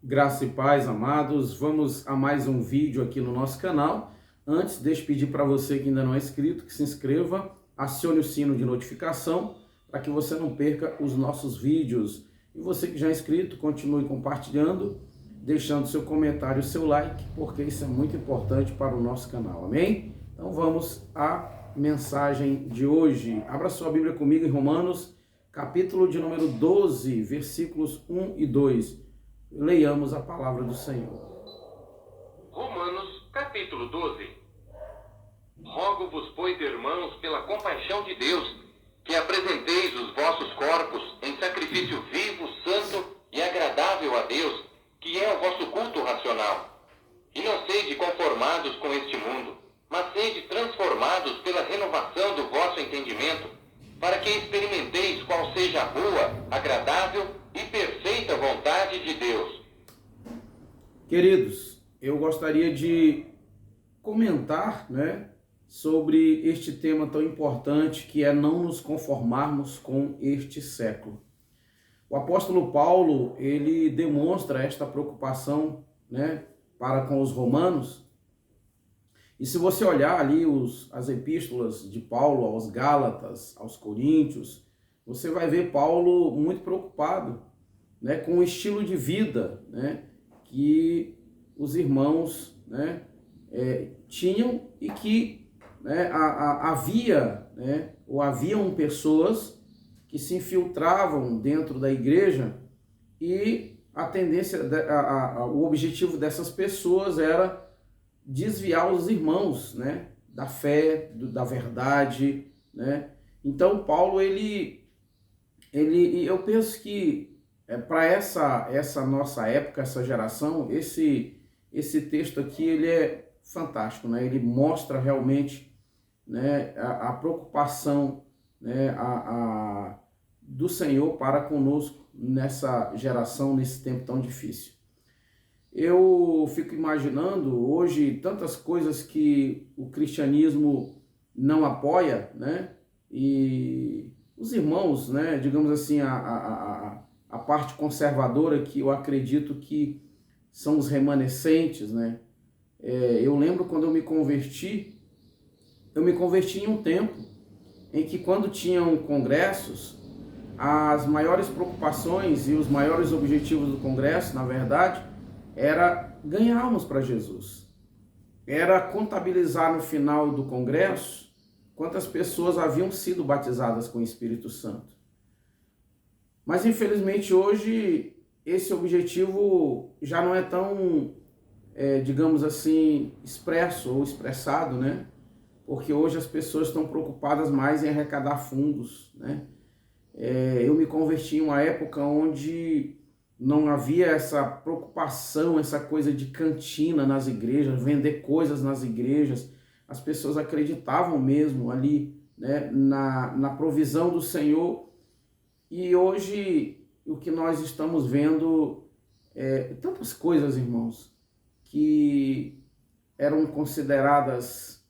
Graça e paz, amados. Vamos a mais um vídeo aqui no nosso canal. Antes, deixa eu pedir para você que ainda não é inscrito, que se inscreva, acione o sino de notificação para que você não perca os nossos vídeos. E você que já é inscrito, continue compartilhando, deixando seu comentário, seu like, porque isso é muito importante para o nosso canal, amém? Então vamos à mensagem de hoje. Abra sua Bíblia comigo em Romanos, capítulo de número 12, versículos 1 e 2. Leiamos a palavra do Senhor. Romanos, capítulo 12. Rogo-vos, pois, irmãos, pela compaixão de Deus, que apresenteis os vossos corpos em sacrifício vivo, santo e agradável a Deus, que é o vosso culto racional. E não sede conformados com este mundo, mas sede transformados pela renovação do vosso entendimento, para que experimenteis qual seja a boa, agradável e perfeita vontade de Deus. Queridos, eu gostaria de comentar, sobre este tema tão importante que é não nos conformarmos com este século. O apóstolo Paulo, ele demonstra esta preocupação, para com os romanos. E se você olhar ali as epístolas de Paulo aos Gálatas, aos Coríntios, você vai ver Paulo muito preocupado, com o estilo de vida, que os irmãos, tinham e que haviam pessoas que se infiltravam dentro da igreja e a tendência, o objetivo dessas pessoas era desviar os irmãos, da fé, da verdade, Então Paulo, eu penso que para essa nossa época, essa geração, esse texto aqui, ele é fantástico, Ele mostra realmente, a preocupação, do Senhor para conosco nessa geração, nesse tempo tão difícil. Eu fico imaginando hoje tantas coisas que o cristianismo não apoia, E os irmãos, digamos assim, a parte conservadora, que eu acredito que são os remanescentes, Eu lembro quando eu me converti em um tempo em que, quando tinham congressos, as maiores preocupações e os maiores objetivos do congresso, na verdade, era ganhar almas para Jesus. Era contabilizar no final do congresso quantas pessoas haviam sido batizadas com o Espírito Santo. Mas, infelizmente, hoje, esse objetivo já não é tão, digamos assim, expresso ou expressado, Porque hoje as pessoas estão preocupadas mais em arrecadar fundos, Eu me converti em uma época onde não havia essa preocupação, essa coisa de cantina nas igrejas, vender coisas nas igrejas. As pessoas acreditavam mesmo ali, na provisão do Senhor. E hoje o que nós estamos vendo é tantas coisas, irmãos, que eram consideradas,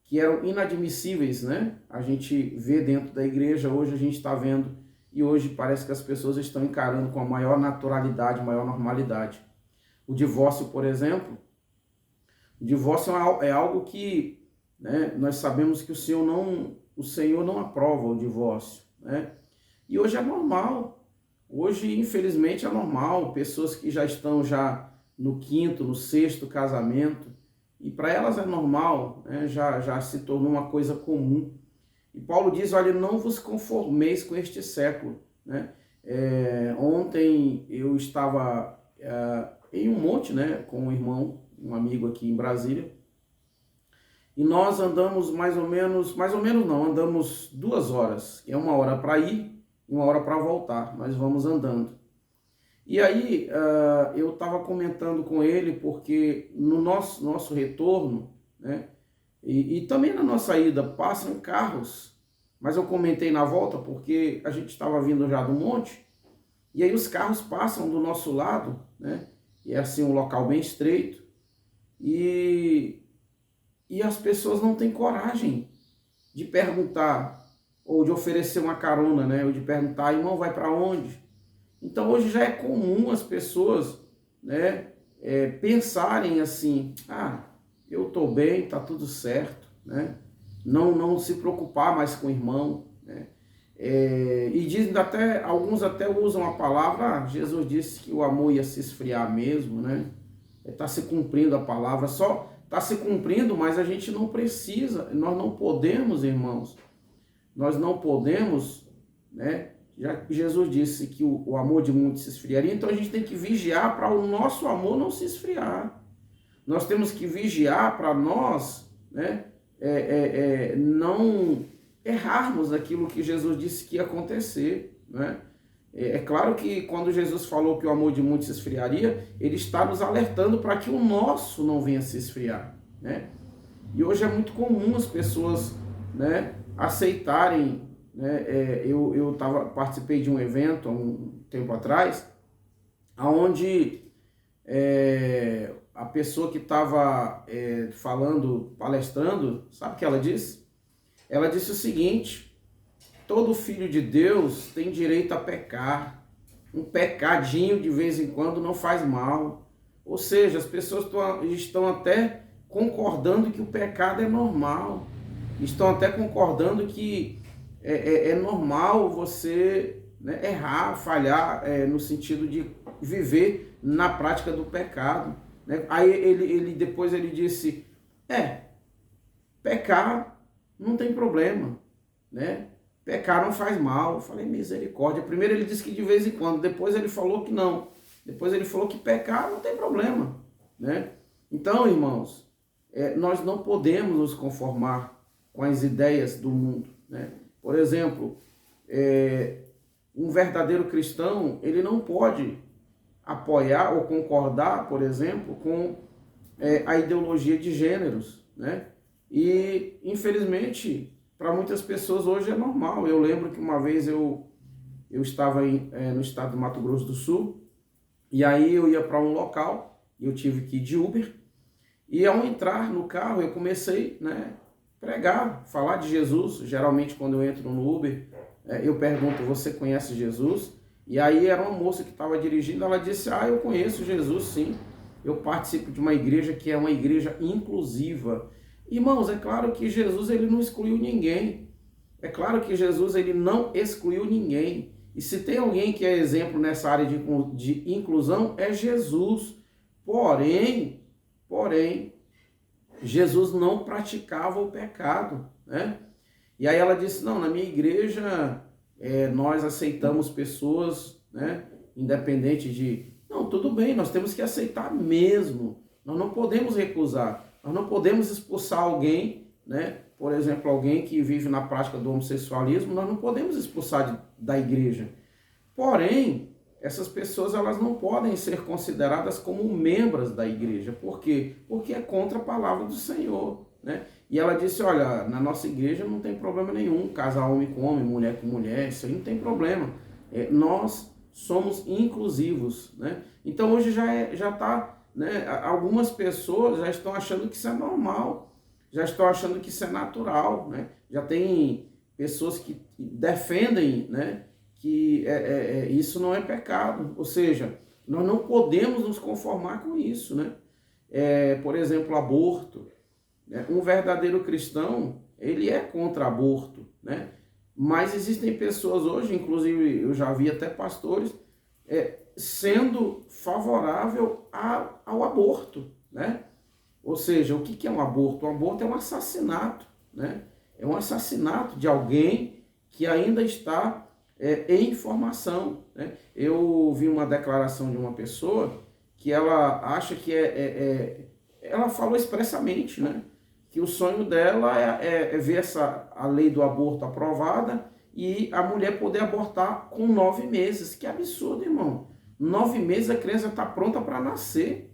que eram inadmissíveis, A gente vê dentro da igreja, hoje a gente está vendo, e hoje parece que as pessoas estão encarando com a maior naturalidade, maior normalidade. O divórcio, por exemplo, é algo que, nós sabemos que o Senhor não aprova o divórcio, E hoje é normal, hoje infelizmente é normal, pessoas que já estão no quinto, no sexto casamento, e para elas é normal, já se tornou uma coisa comum. E Paulo diz, olha, não vos conformeis com este século, Ontem eu estava em um monte, com um irmão, um amigo aqui em Brasília, e nós andamos mais ou menos não, andamos 2 horas, é 1 hora para ir e 1 hora para voltar, nós vamos andando. E aí eu estava comentando com ele, porque no nosso retorno, e também na nossa ida, passam carros, mas eu comentei na volta porque a gente estava vindo já do monte, e aí os carros passam do nosso lado, e é assim um local bem estreito, e as pessoas não têm coragem de perguntar, ou de oferecer uma carona, ou de perguntar, irmão, vai para onde? Então hoje já é comum as pessoas, né, pensarem assim, eu estou bem, está tudo certo, né? Não se preocupar mais com o irmão, né? E dizem até, alguns até usam a palavra, Jesus disse que o amor ia se esfriar mesmo, né? Está se cumprindo a palavra, só está se cumprindo, mas a gente não precisa, nós não podemos, irmãos, nós não podemos, né? Já que Jesus disse que o amor de muitos se esfriaria, então a gente tem que vigiar para o nosso amor não se esfriar. Nós temos que vigiar para nós, né, não errarmos aquilo que Jesus disse que ia acontecer, né? É claro que quando Jesus falou que o amor de muitos se esfriaria, ele está nos alertando para que o nosso não venha se esfriar, né? E hoje é muito comum as pessoas, né, aceitarem, né? Eu participei de um evento há um tempo atrás, onde a pessoa que estava palestrando, sabe o que ela disse? Ela disse o seguinte: todo filho de Deus tem direito a pecar. Um pecadinho de vez em quando não faz mal. Ou seja, as pessoas estão até concordando que o pecado é normal. Estão até concordando que é normal você, né, errar, falhar, no sentido de viver na prática do pecado, né? Aí depois ele disse, pecar não tem problema, né? Pecar não faz mal. Eu falei, misericórdia. Primeiro ele disse que de vez em quando, depois ele falou que não. Depois ele falou que pecar não tem problema, né? Então, irmãos, nós não podemos nos conformar com as ideias do mundo, né? Por exemplo, um verdadeiro cristão, ele não pode apoiar ou concordar, por exemplo, com a ideologia de gêneros, né? E, infelizmente, para muitas pessoas hoje é normal. Eu lembro que uma vez eu estava no estado do Mato Grosso do Sul, e aí eu ia para um local, e eu tive que ir de Uber, e ao entrar no carro eu comecei, né, pregar, falar de Jesus. Geralmente quando eu entro no Uber, eu pergunto, você conhece Jesus? E aí era uma moça que estava dirigindo, ela disse, eu conheço Jesus sim, eu participo de uma igreja que é uma igreja inclusiva. Irmãos, é claro que Jesus ele não excluiu ninguém, é claro que Jesus ele não excluiu ninguém, e se tem alguém que é exemplo nessa área de inclusão, é Jesus. Porém, Jesus não praticava o pecado, né? E aí ela disse, não, na minha igreja nós aceitamos pessoas, né, independente de... Não, tudo bem, nós temos que aceitar mesmo, nós não podemos recusar, nós não podemos expulsar alguém, né? Por exemplo, alguém que vive na prática do homossexualismo, nós não podemos expulsar da igreja. Porém, essas pessoas elas não podem ser consideradas como membros da igreja. Por quê? Porque é contra a palavra do Senhor, né? E ela disse, olha, na nossa igreja não tem problema nenhum, casar homem com homem, mulher com mulher, isso aí não tem problema. Nós somos inclusivos, né? Então hoje já está, né? Algumas pessoas já estão achando que isso é normal, já estão achando que isso é natural, né? Já tem pessoas que defendem, né, que isso não é pecado, ou seja, nós não podemos nos conformar com isso, né? Por exemplo, aborto, né? Um verdadeiro cristão, ele é contra aborto, né? Mas existem pessoas hoje, inclusive eu já vi até pastores, sendo favorável ao aborto, né? Ou seja, o que é um aborto? O aborto é um assassinato, né? É um assassinato de alguém que ainda está em formação, né? Eu vi uma declaração de uma pessoa que ela acha que ela falou expressamente, né, que o sonho dela é ver a lei do aborto aprovada e a mulher poder abortar com 9 meses. Que absurdo, irmão. 9 meses a criança está pronta para nascer,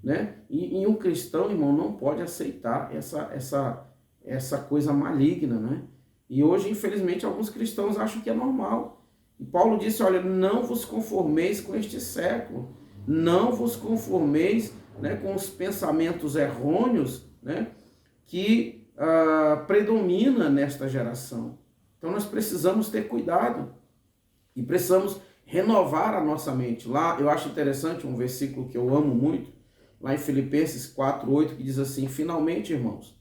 né? E um cristão, irmão, não pode aceitar essa coisa maligna, né? E hoje, infelizmente, alguns cristãos acham que é normal. E Paulo disse, olha, não vos conformeis com este século, não vos conformeis, né, com os pensamentos errôneos, né, que predomina nesta geração. Então nós precisamos ter cuidado e precisamos renovar a nossa mente. Lá eu acho interessante um versículo que eu amo muito, lá em Filipenses 4:8, que diz assim: finalmente, irmãos,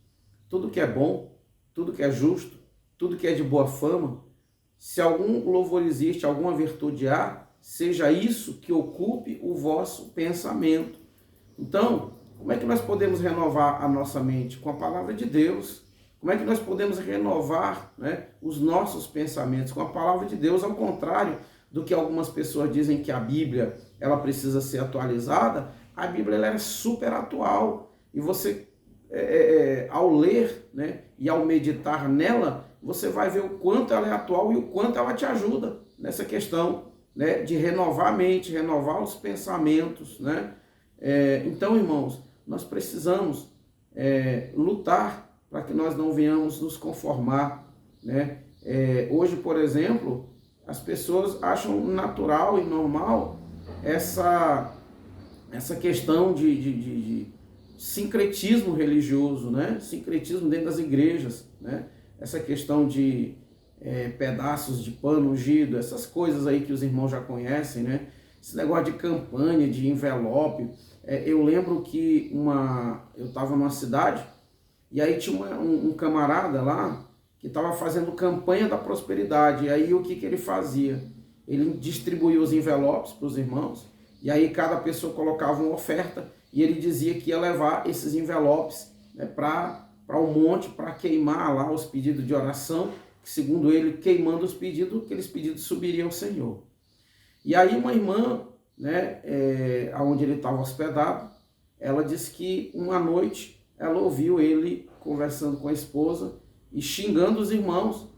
tudo que é bom, tudo que é justo, tudo que é de boa fama, se algum louvor existe, alguma virtude há, seja isso que ocupe o vosso pensamento. Então, como é que nós podemos renovar a nossa mente? Com a palavra de Deus. Como é que nós podemos renovar, né, os nossos pensamentos? Com a palavra de Deus, ao contrário do que algumas pessoas dizem que a Bíblia ela precisa ser atualizada, a Bíblia ela é super atual. E você, ao ler, né, e ao meditar nela, você vai ver o quanto ela é atual e o quanto ela te ajuda nessa questão, né, de renovar a mente, renovar os pensamentos, né? Então, irmãos, nós precisamos lutar para que nós não venhamos nos conformar, né? Hoje, por exemplo, as pessoas acham natural e normal essa questão de sincretismo religioso, né? Sincretismo dentro das igrejas, né? Essa questão de pedaços de pano ungido, essas coisas aí que os irmãos já conhecem, né? Esse negócio de campanha, de envelope. Eu lembro que eu estava numa cidade e aí tinha um camarada lá que estava fazendo campanha da prosperidade. E aí o que ele fazia? Ele distribuía os envelopes para os irmãos e aí cada pessoa colocava uma oferta e ele dizia que ia levar esses envelopes, né, para um monte, para queimar lá os pedidos de oração, que segundo ele, queimando os pedidos, aqueles pedidos subiriam ao Senhor. E aí uma irmã, né, onde ele estava hospedado, ela disse que uma noite ela ouviu ele conversando com a esposa e xingando os irmãos,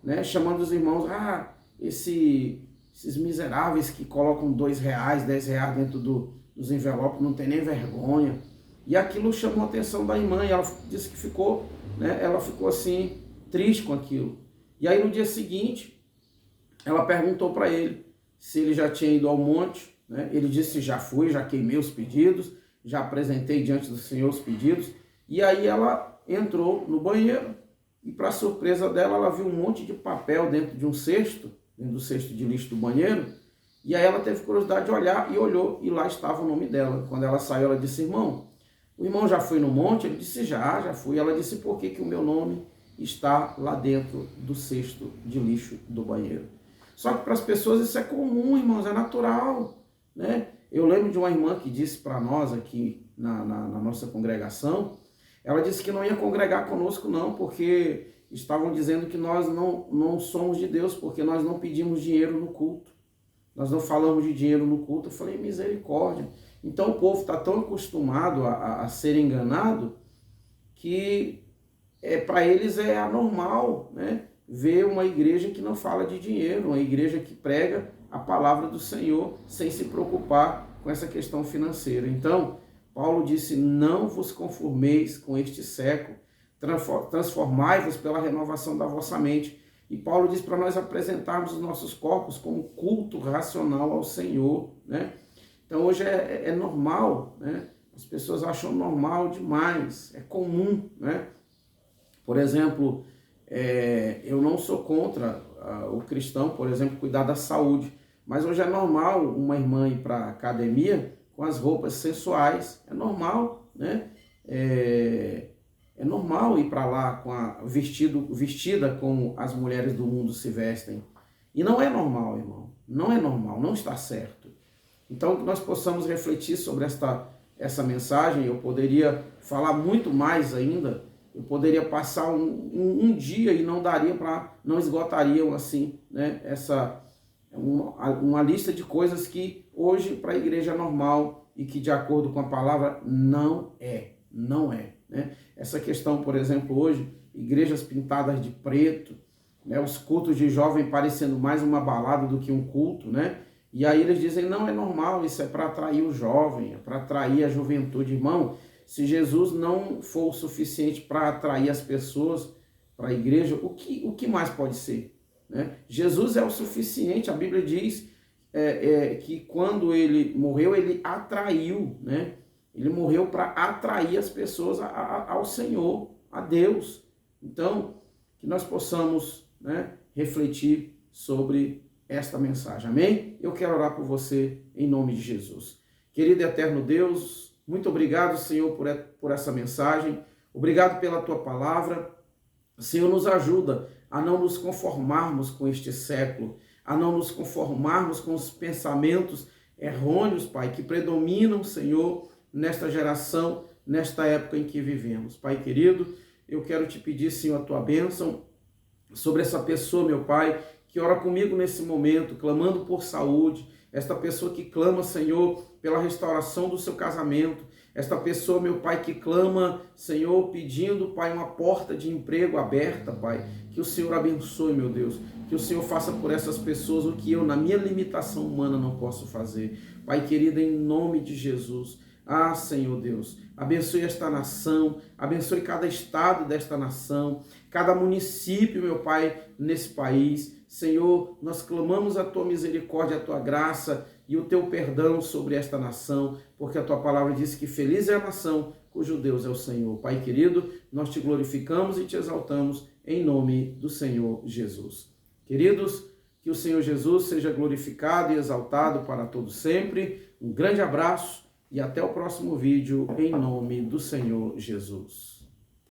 né, chamando os irmãos, esses miseráveis que colocam R$2, R$10 dentro dos envelopes, não tem nem vergonha. E aquilo chamou a atenção da irmã e ela disse que ficou, né, ela ficou assim, triste com aquilo. E aí no dia seguinte, ela perguntou para ele se ele já tinha ido ao monte, né? Ele disse: já fui, já queimei os pedidos, já apresentei diante do Senhor os pedidos. E aí ela entrou no banheiro e, para surpresa dela, ela viu um monte de papel dentro de um cesto, dentro do cesto de lixo do banheiro. E aí ela teve curiosidade de olhar e olhou, e lá estava o nome dela. Quando ela saiu, ela disse: irmão, o irmão já foi no monte? Ele disse: já fui. Ela disse: por que o meu nome está lá dentro do cesto de lixo do banheiro? Só que para as pessoas isso é comum, irmãos, é natural, né? Eu lembro de uma irmã que disse para nós aqui na nossa congregação, ela disse que não ia congregar conosco não, porque estavam dizendo que nós não somos de Deus, porque nós não pedimos dinheiro no culto. Nós não falamos de dinheiro no culto. Eu falei: misericórdia. Então o povo está tão acostumado a ser enganado que para eles é anormal, né, ver uma igreja que não fala de dinheiro, uma igreja que prega a palavra do Senhor sem se preocupar com essa questão financeira. Então, Paulo disse: não vos conformeis com este século, transformai-vos pela renovação da vossa mente. E Paulo diz para nós apresentarmos os nossos corpos como culto racional ao Senhor, né? Então hoje é normal, né? As pessoas acham normal demais, é comum, né? Por exemplo, eu não sou contra o cristão, por exemplo, cuidar da saúde, mas hoje é normal uma irmã ir para a academia com as roupas sensuais, é normal, né? É normal ir para lá vestida como as mulheres do mundo se vestem. E não é normal, irmão, não é normal, não está certo. Então, que nós possamos refletir sobre essa mensagem. Eu poderia falar muito mais ainda, eu poderia passar um dia e não esgotariam assim, né, uma lista de coisas que hoje para a igreja é normal e que de acordo com a palavra não é, né? Essa questão, por exemplo, hoje, igrejas pintadas de preto, né, os cultos de jovem parecendo mais uma balada do que um culto, né? E aí eles dizem: não é normal, isso é para atrair o jovem, é para atrair a juventude. Irmão, se Jesus não for o suficiente para atrair as pessoas para a igreja, o que mais pode ser, né? Jesus é o suficiente. A Bíblia diz que quando ele morreu, ele atraiu, né? Ele morreu para atrair as pessoas ao Senhor, a Deus. Então, que nós possamos, né, refletir sobre esta mensagem, amém? Eu quero orar por você em nome de Jesus. Querido e eterno Deus, muito obrigado, Senhor, por essa mensagem, obrigado pela tua palavra. Senhor, nos ajuda a não nos conformarmos com este século, a não nos conformarmos com os pensamentos errôneos, Pai, que predominam, Senhor, nesta geração, nesta época em que vivemos. Pai querido, eu quero te pedir, Senhor, a tua bênção sobre essa pessoa, meu Pai, que ora comigo nesse momento, clamando por saúde, esta pessoa que clama, Senhor, pela restauração do seu casamento, esta pessoa, meu Pai, que clama, Senhor, pedindo, Pai, uma porta de emprego aberta, Pai, que o Senhor abençoe, meu Deus, que o Senhor faça por essas pessoas o que eu, na minha limitação humana, não posso fazer. Pai querido, em nome de Jesus, ah, Senhor Deus, abençoe esta nação, abençoe cada estado desta nação, cada município, meu Pai, nesse país. Senhor, nós clamamos a tua misericórdia, a tua graça e o teu perdão sobre esta nação, porque a tua palavra diz que feliz é a nação cujo Deus é o Senhor. Pai querido, nós te glorificamos e te exaltamos em nome do Senhor Jesus. Queridos, que o Senhor Jesus seja glorificado e exaltado para todos sempre. Um grande abraço e até o próximo vídeo, em nome do Senhor Jesus.